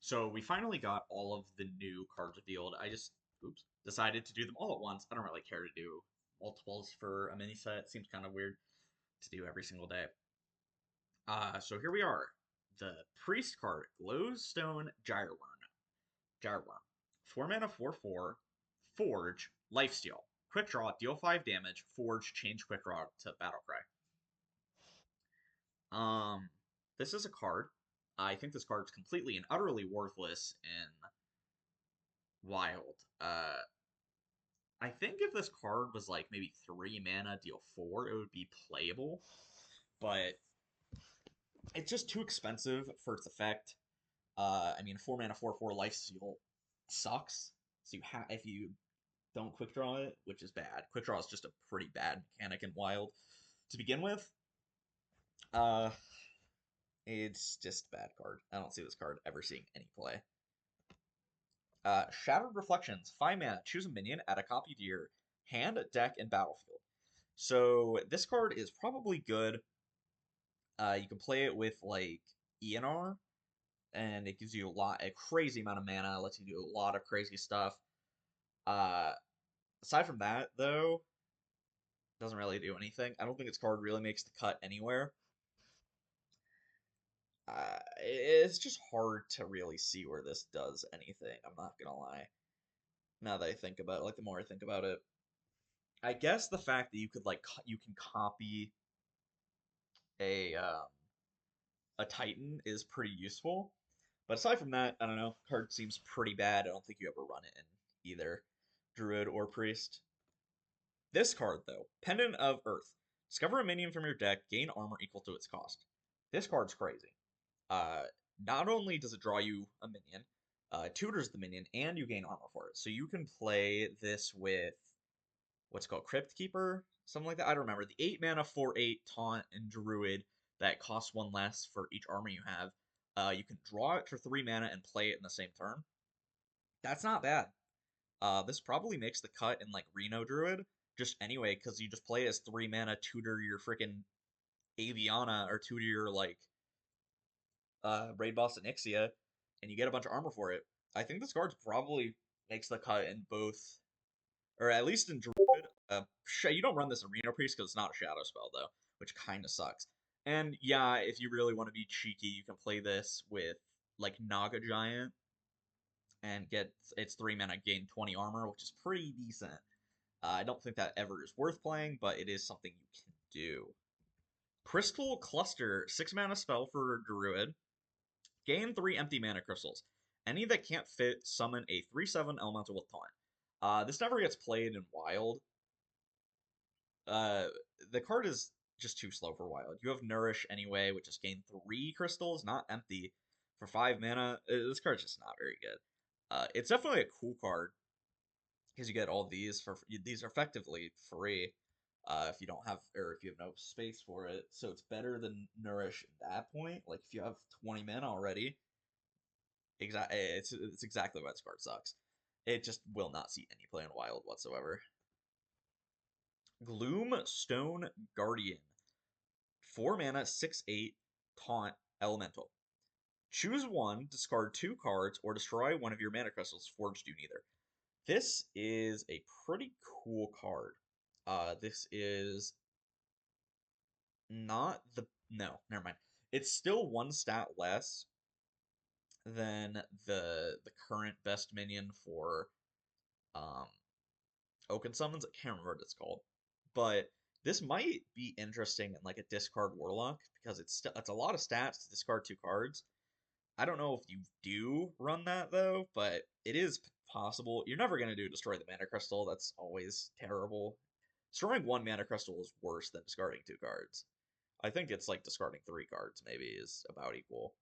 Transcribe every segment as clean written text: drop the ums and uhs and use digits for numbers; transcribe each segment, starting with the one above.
So we finally got all of the new cards revealed. I just, oops, decided to do them all at once. I don't really care to do multiples for a mini set. It seems kind of weird to do every single day. So here we are. The Priest card, Glowstone Gyreworm. Gyreworm. 4 mana, 4/4, Forge, Lifesteal. Quick draw, deal 5 damage, Forge, change Quick Draw to Battlecry. Um, this is a card. I think this card is completely and utterly worthless in Wild. I think if this card was like maybe 3 mana, deal 4, it would be playable. But it's just too expensive for its effect. I mean, 4 mana, 4/4 Lifesteal sucks. So if you don't quick draw it, which is bad. Quick draw is just a pretty bad mechanic in Wild to begin with. Uh, it's just a bad card. I don't see this card ever seeing any play. Shattered Reflections, 5 mana. Choose a minion, add a copy to your hand, deck, and battlefield. So this card is probably good. You can play it with like ENR, and it gives you a crazy amount of mana, lets you do a lot of crazy stuff. Uh, Aside from that, though, doesn't really do anything. I don't think this card really makes the cut anywhere. It's just hard to really see where this does anything. I'm not gonna lie. Now that I think about it, like the more I think about it, I guess the fact that you could you can copy a um, a Titan is pretty useful. But aside from that, I don't know. Card seems pretty bad. I don't think you ever run it in either Druid or Priest. This card, though, Pendant of Earth. Discover a minion from your deck, gain armor equal to its cost. This card's crazy. Uh, Not only does it draw you a minion, tutors the minion, and you gain armor for it. So you can play this with what's called Crypt Keeper, something like that. I don't remember. The 8 mana 4/8 taunt and druid that costs 1 less for each armor you have. You can draw it for 3 mana and play it in the same turn. That's not bad. This probably makes the cut in like Reno Druid just anyway, because you just play as 3 mana, tutor your freaking Aviana or tutor your like Raid Boss Onyxia, and you get a bunch of armor for it. I think this card probably makes the cut in both, or at least in Druid. You don't run this in Reno Priest because it's not a shadow spell though, which kind of sucks. And yeah, if you really want to be cheeky, you can play this with like Naga Giant and get its 3 mana, gain 20 armor, which is pretty decent. I don't think that ever is worth playing, but it is something you can do. Crystal Cluster, 6 mana spell for Druid. Gain 3 empty mana crystals. Any that can't fit, summon a 3/7 elemental with taunt. This never gets played in Wild. Uh, the card is just too slow for Wild. You have Nourish anyway, which just gain 3 crystals, not empty, for 5 mana. This card's just not very good. It's definitely a cool card because you get all these are effectively free. If you don't have, or if you have no space for it, so it's better than Nourish at that point. Like if you have 20 mana already, it's exactly why this card sucks. It just will not see any play in Wild whatsoever. Gloomstone Guardian. 4 mana, 6/8, taunt, elemental. Choose one, discard 2 cards, or destroy one of your mana crystals. Forged do neither. This is a pretty cool card. This is not the no, never mind. It's still 1 stat less than the current best minion for um Oaken Summons. I can't remember what it's called, but this might be interesting in like a discard Warlock because it's a lot of stats to discard 2 cards. I don't know if you do run that though, but it is possible. You're never gonna do destroy the mana crystal. That's always terrible. Destroying 1 mana crystal is worse than discarding 2 cards. I think it's like discarding 3 cards maybe is about equal.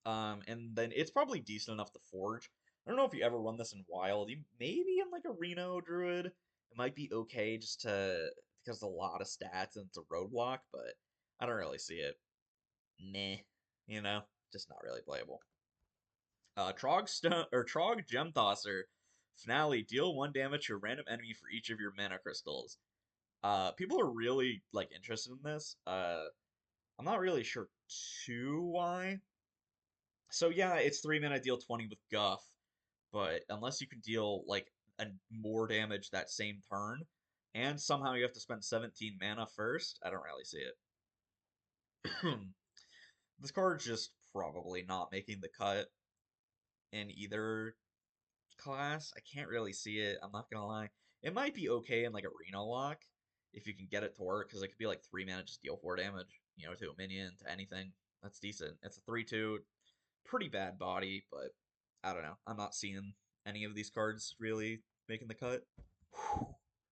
And then it's probably decent enough to forge. I don't know if you ever run this in Wild. Maybe in like a Reno Druid, it might be okay just to because a lot of stats and it's a roadblock, but I don't really see it. Meh, you know, just not really playable. Trog Gem Tosser finale. Deal 1 damage to a random enemy for each of your mana crystals. People are really like interested in this. I'm not really sure too why. So yeah, it's 3 mana, deal 20 with Guff, but unless you can deal like more damage that same turn, and somehow you have to spend 17 mana first, I don't really see it. This card's just probably not making the cut in either class. I can't really see it. I'm not gonna lie. It might be okay in like Arena Lock if you can get it to work, because it could be like 3 mana, just deal 4 damage, to a minion, to anything. That's decent. It's a 3/2, pretty bad body, but I don't know. I'm not seeing any of these cards really making the cut.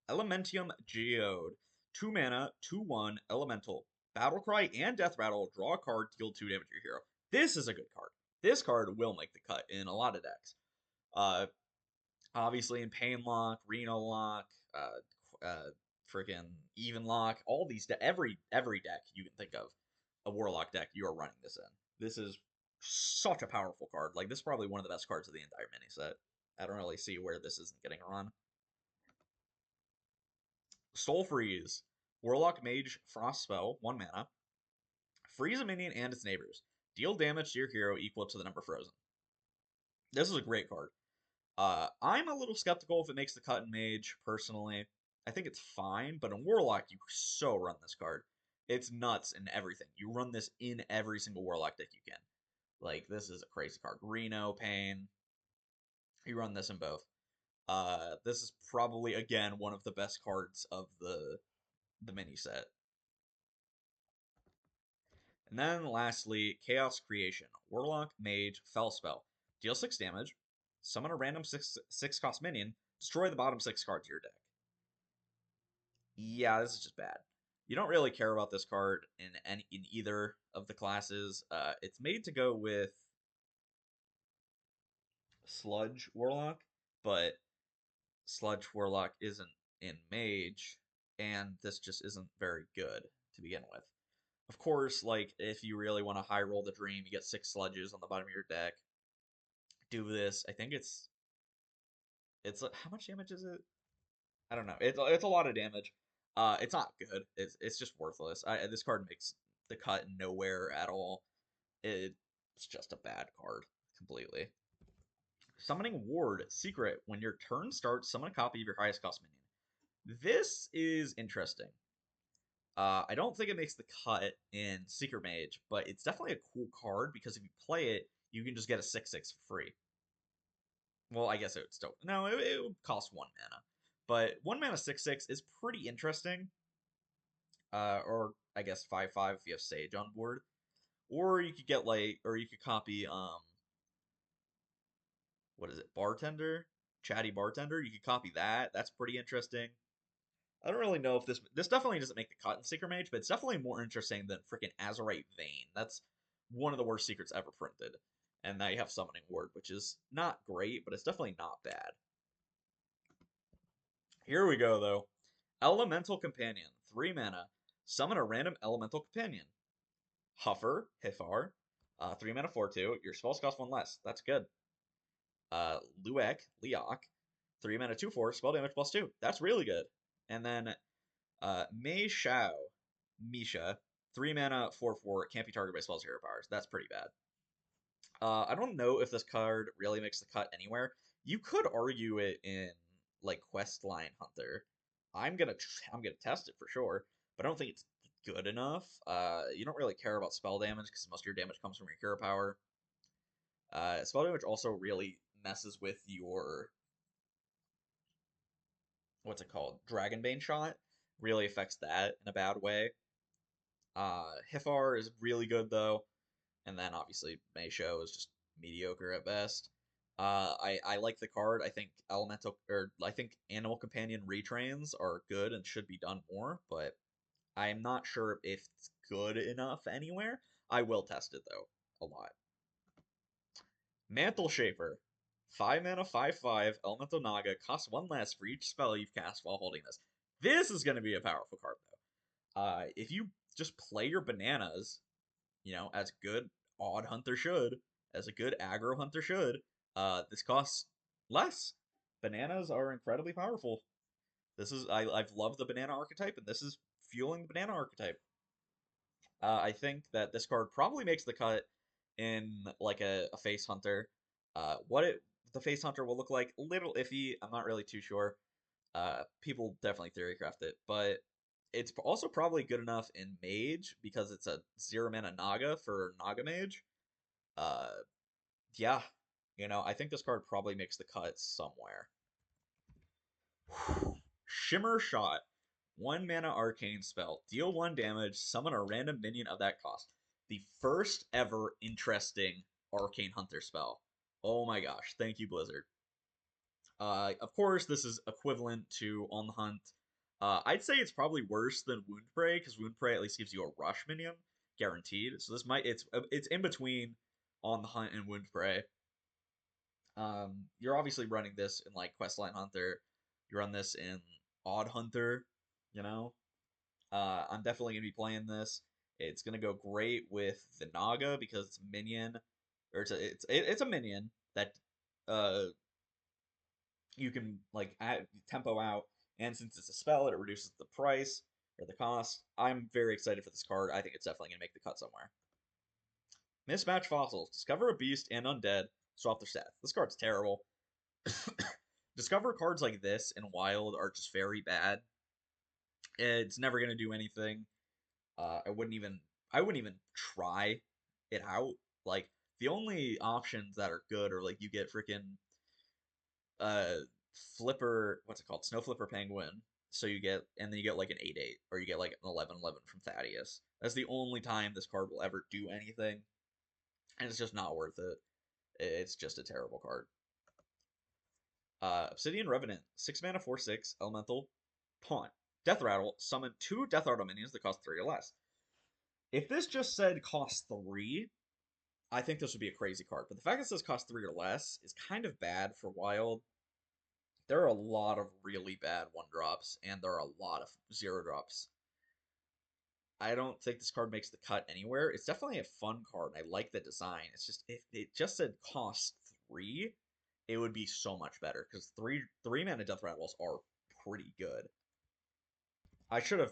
Elementium Geode. 2 mana, 2/1, Elemental. Battlecry and Death Rattle. Draw a card, deal 2 damage to your hero. This is a good card. This card will make the cut in a lot of decks. Uh, Obviously in Pain Lock, Reno Lock, freaking Even Lock, all these every deck you can think of, a Warlock deck, you are running this in. This is such a powerful card. Like, this is probably one of the best cards of the entire mini set. I don't really see where this isn't getting a run. Soul Freeze. Warlock Mage Frost spell, 1 mana. Freeze a minion and its neighbors. Deal damage to your hero equal to the number frozen. This is a great card. I'm a little skeptical if it makes the cut in Mage, personally. I think it's fine, but in Warlock, you so run this card. It's nuts in everything. You run this in every single Warlock deck you can. Like, this is a crazy card. Reno, Pain, you run this in both. This is probably, again, one of the best cards of the mini set. And then lastly, Chaos Creation. Warlock, Mage, Spell. Deal 6 damage. Summon a random 6 cost minion. Destroy the bottom 6 cards of your deck. Yeah, this is just bad. You don't really care about this card in either of the classes. It's made to go with Sludge Warlock, but Sludge Warlock isn't in Mage, and this just isn't very good to begin with. Of course, like, if you really want to high roll the dream, you get 6 Sludges on the bottom of your deck. Do this. I think it's how much damage is it? I don't know. It's a lot of damage. It's not good. It's just worthless. This card makes the cut nowhere at all. It's just a bad card completely. Summoning Ward Secret. When your turn starts, summon a copy of your highest cost minion. This is interesting. I don't think it makes the cut in Secret Mage, but it's definitely a cool card because if you play it, you can just get a 6/6 for free. Well, I guess it would still no, it would cost 1 mana, but 1 mana 6/6 is pretty interesting. Or I guess 5/5 if you have Sage on board, or you could get or you could copy what is it, Bartender, Chatty Bartender. You could copy that. That's pretty interesting. I don't really know if this definitely doesn't make the cut in Secret Mage, but it's definitely more interesting than freaking Azurite Vein. That's one of the worst secrets ever printed. And now you have Summoning Ward, which is not great, but it's definitely not bad. Here we go, though. Elemental Companion, 3 mana. Summon a random Elemental Companion. Hifar, 3 mana 4/2. Your spells cost 1 less. That's good. Leok, 3 mana 2/4. Spell damage +2. That's really good. And then Mei Shao, Misha, 3 mana 4/4. Can't be targeted by spells or hero powers. That's pretty bad. I don't know if this card really makes the cut anywhere. You could argue it in like Questline Hunter. I'm gonna test it for sure, but I don't think it's good enough. You don't really care about spell damage because most of your damage comes from your hero power. Spell damage also really messes with your what's it called? Dragonbane shot. Really affects that in a bad way. Hifar is really good though. And then obviously Meisho is just mediocre at best. I like the card. I think Animal Companion retrains are good and should be done more, but I'm not sure if it's good enough anywhere. I will test it though a lot. Mantle Shaper, 5 mana 5/5 Elemental Naga, costs 1 less for each spell you've cast while holding this. This is going to be a powerful card though. If you just play your bananas, as good odd hunter should, as a good aggro hunter should, this costs less. Bananas are incredibly powerful. I've loved the banana archetype, and this is fueling the banana archetype. I think that this card probably makes the cut in like a face hunter. What it the face hunter will look like, a little iffy. I'm not really too sure. People definitely theorycraft it, but it's also probably good enough in mage because it's a 0 mana Naga for Naga mage. Uh, yeah, I think this card probably makes the cut somewhere. Shimmer Shot. 1 mana arcane spell. Deal 1 damage, summon a random minion of that cost. The first ever interesting arcane hunter spell. Oh my gosh, thank you, Blizzard. Of course, this is equivalent to On the Hunt. I'd say it's probably worse than Wound Prey, because Wound Prey at least gives you a rush minion, guaranteed. So it's in between On the Hunt and Wound Prey. You're obviously running this in like Questline Hunter. You run this in Odd Hunter, you know. I'm definitely gonna be playing this. It's gonna go great with the Naga because it's a minion, or it's a minion that uh you can like add tempo out, and since it's a spell, it reduces the price or the cost. I'm very excited for this card. I think it's definitely gonna make the cut somewhere. Mismatch fossils. Discover a beast and undead. Swap their stats. This card's terrible. Discover cards like this in Wild are just very bad. It's never gonna do anything. I wouldn't even try it out. Like the only options that are good are like you get freaking uh flipper, what's it called? Snow Flipper Penguin. So you get, and then you get like an 8/8, or you get like an 11/11 from Thaddeus. That's the only time this card will ever do anything, and it's just not worth it. It's just a terrible card. Obsidian Revenant, 6 mana, 4/6, elemental, pawn. Death Rattle, summon 2 Death Rattle minions that cost 3 or less. If this just said cost 3, I think this would be a crazy card. But the fact that it says cost 3 or less is kind of bad for Wild. There are a lot of really bad 1 drops, and there are a lot of 0 drops. I don't think this card makes the cut anywhere. It's definitely a fun card. I like the design. It's just, if it just said cost 3, it would be so much better because three mana Death Rattles are pretty good. I should have.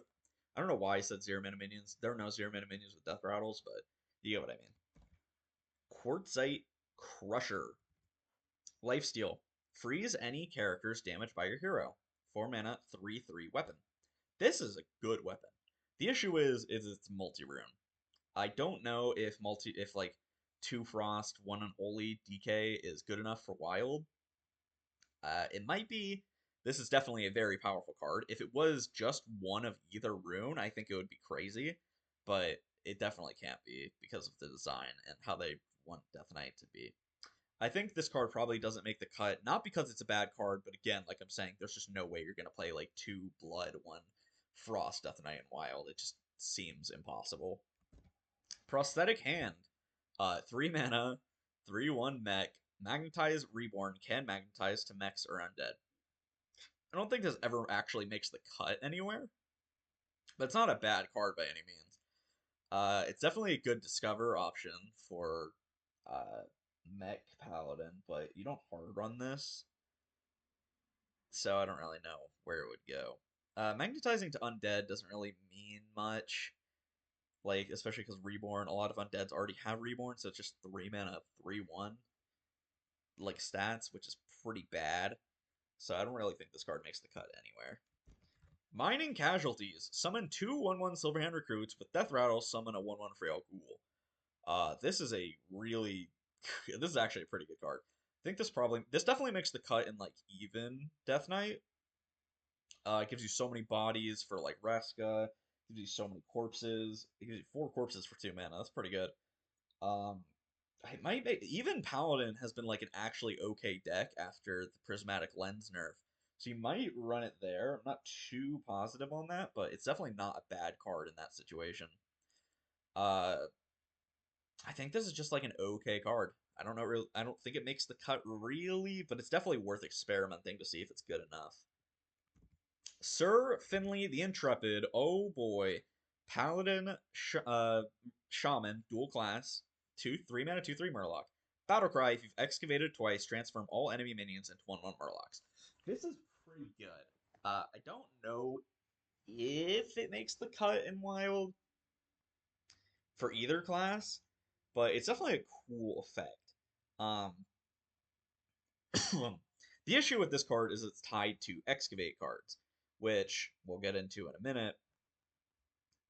I don't know why I said 0 mana minions. There are no 0 mana minions with Death Rattles, but you get what I mean. Quartzite Crusher. Lifesteal. Freeze any characters damaged by your hero. 4 mana, 3/3 weapon. This is a good weapon. The issue is it's multi-rune. I don't know if like 2 Frost, 1 Unholy DK is good enough for Wild. It might be. This is definitely a very powerful card. If it was just one of either rune, I think it would be crazy. But it definitely can't be because of the design and how they want Death Knight to be. I think this card probably doesn't make the cut, not because it's a bad card, but again, like I'm saying, there's just no way you're gonna play like 2 Blood, 1 Frost, Death Knight, and Wild. It just seems impossible. Prosthetic Hand. 3 mana, 3/1 mech. Magnetize Reborn can magnetize to mechs or undead. I don't think this ever actually makes the cut anywhere, but it's not a bad card by any means. It's definitely a good discover option for uh, Mech Paladin, but you don't hard run this, so I don't really know where it would go. Magnetizing to undead doesn't really mean much, like especially because Reborn, a lot of undeads already have Reborn, so it's just 3 mana, 3/1 like stats, which is pretty bad. So I don't really think this card makes the cut anywhere. Mining Casualties. Summon 2/1/1 Silverhand Recruits with Death Rattle. Summon a 1/1 Frail Ghoul. This is a really, this is actually a pretty good card. I think this definitely makes the cut in like even Death Knight. It gives you so many bodies for like Reska. Gives you so many corpses. It gives you 4 corpses for 2 mana. That's pretty good. Um, I might make, even Paladin has been like an actually okay deck after the Prismatic Lens nerf. So you might run it there. I'm not too positive on that, but it's definitely not a bad card in that situation. Uh, I think this is just like an okay card. I don't know really. I don't think it makes the cut really, but it's definitely worth experimenting to see if it's good enough. Sir Finley the Intrepid. Oh boy, Paladin, Shaman, dual class, 3 mana, 2/3 Murloc. Battlecry. If you've excavated twice, transform all enemy minions into 1/1 Murlocs. This is pretty good. I don't know if it makes the cut in Wild for either class. but it's definitely a cool effect. Um, the issue with this card is it's tied to Excavate cards, which we'll get into in a minute.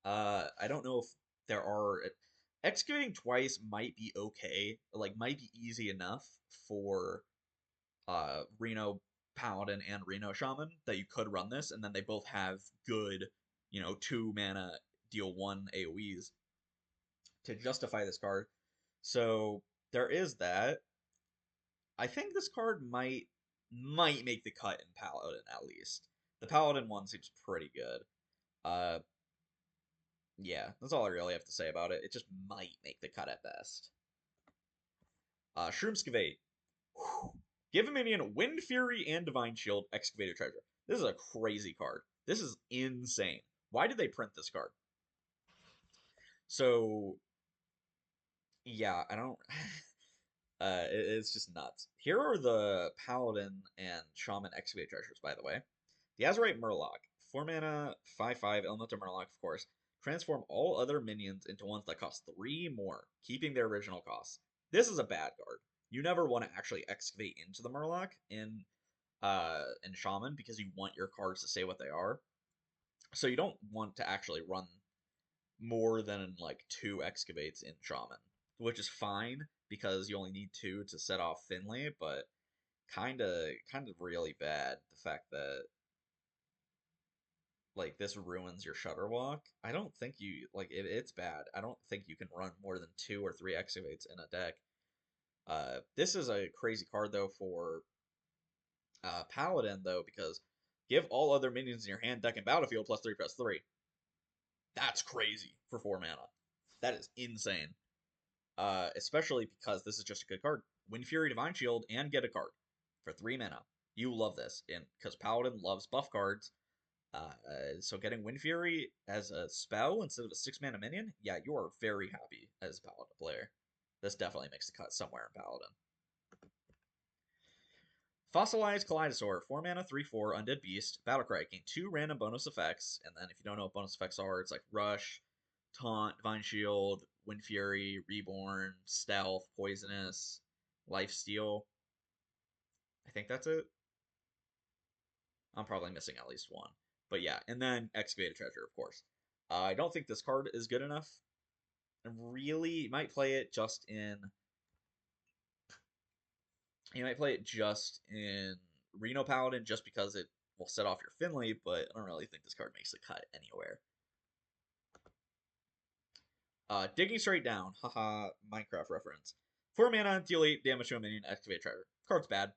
I don't know if there are excavating twice might be okay, like might be easy enough for Reno Paladin and Reno Shaman that you could run this, and then they both have good, 2 mana deal one AoEs to justify this card. So there is that. I think this card might make the cut in Paladin at least. The Paladin one seems pretty good. Uh, yeah, that's all I really have to say about it. It just might make the cut at best. Shroomscavate. Give a minion Wind Fury and Divine Shield, Excavated Treasure. This is a crazy card. This is insane. Why did they print this card? So, yeah, I don't. It's just nuts. Here are the Paladin and Shaman Excavate Treasures, by the way. The Azurite Murloc. 4 mana, 5/5, Elemental Murloc, of course. Transform all other minions into ones that cost 3 more, keeping their original costs. This is a bad card. You never want to actually excavate into the Murloc in Shaman because you want your cards to say what they are. So you don't want to actually run more than like 2 excavates in Shaman, which is fine because you only need 2 to set off Finley, but kind of really bad the fact that like this ruins your Shutterwalk. I don't think you like it's bad. I don't think you can run more than 2 or 3 excavates in a deck. This is a crazy card though for Paladin though because give all other minions in your hand deck and battlefield +3/+3. That's crazy for 4 mana. That is insane. Especially because this is just a good card. Wind Fury, Divine Shield, and get a card for 3 mana. You love this, and because Paladin loves buff cards. So getting Wind Fury as a spell instead of a 6 mana minion, yeah, you are very happy as a Paladin player. This definitely makes the cut somewhere in Paladin. Fossilized Kaleidosaur, 4 mana, 3/4, Undead Beast, Battlecry, gain 2 random bonus effects, and then if you don't know what bonus effects are, it's like Rush, Taunt, Divine Shield, Wind Fury, Reborn, Stealth, Poisonous, Lifesteal. I think that's it. I'm probably missing at least one. But yeah, and then Excavated Treasure, of course. I don't think this card is good enough. Really, you might play it just in Reno Paladin just because it will set off your Finley, but I don't really think this card makes the cut anywhere. Digging Straight Down, haha, Minecraft reference. 4 mana, deal 8 damage to a minion, Excavate Treasure. Card's bad.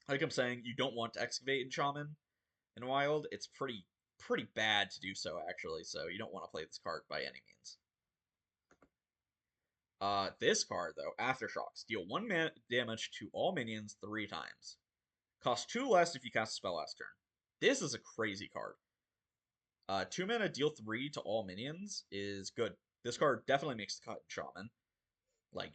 Like I'm saying, you don't want to Excavate in Shaman in Wild. It's pretty bad to do so, actually, so you don't want to play this card by any means. This card, though, Aftershocks. Deal 1 damage to all minions 3 times. Cost 2 less if you cast a spell last turn. This is a crazy card. 2 mana, deal 3 to all minions is good. This card definitely makes the cut in Shaman. Like,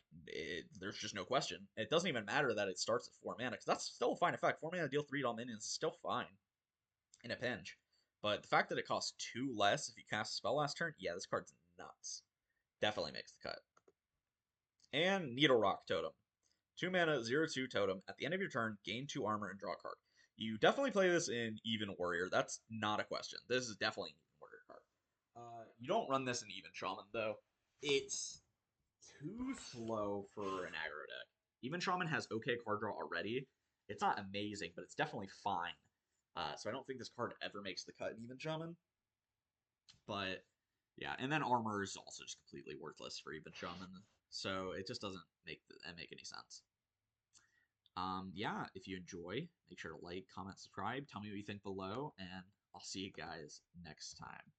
there's just no question. It doesn't even matter that it starts at 4 mana, because that's still a fine effect. 4 mana, deal 3 to all minions is still fine in a pinch. But the fact that it costs 2 less if you cast a spell last turn, yeah, this card's nuts. Definitely makes the cut. And Needle Rock Totem. 2 mana, 0/2 totem. At the end of your turn, gain 2 armor and draw a card. You definitely play this in Even Warrior. That's not a question. This is definitely an Even Warrior card. You don't run this in Even Shaman, though. It's too slow for an aggro deck. Even Shaman has okay card draw already. It's not amazing, but it's definitely fine. So I don't think this card ever makes the cut in Even Shaman. But yeah, and then armor is also just completely worthless for Even Shaman. So it just doesn't make any sense. Yeah, if you enjoy, make sure to like, comment, subscribe, tell me what you think below, and I'll see you guys next time.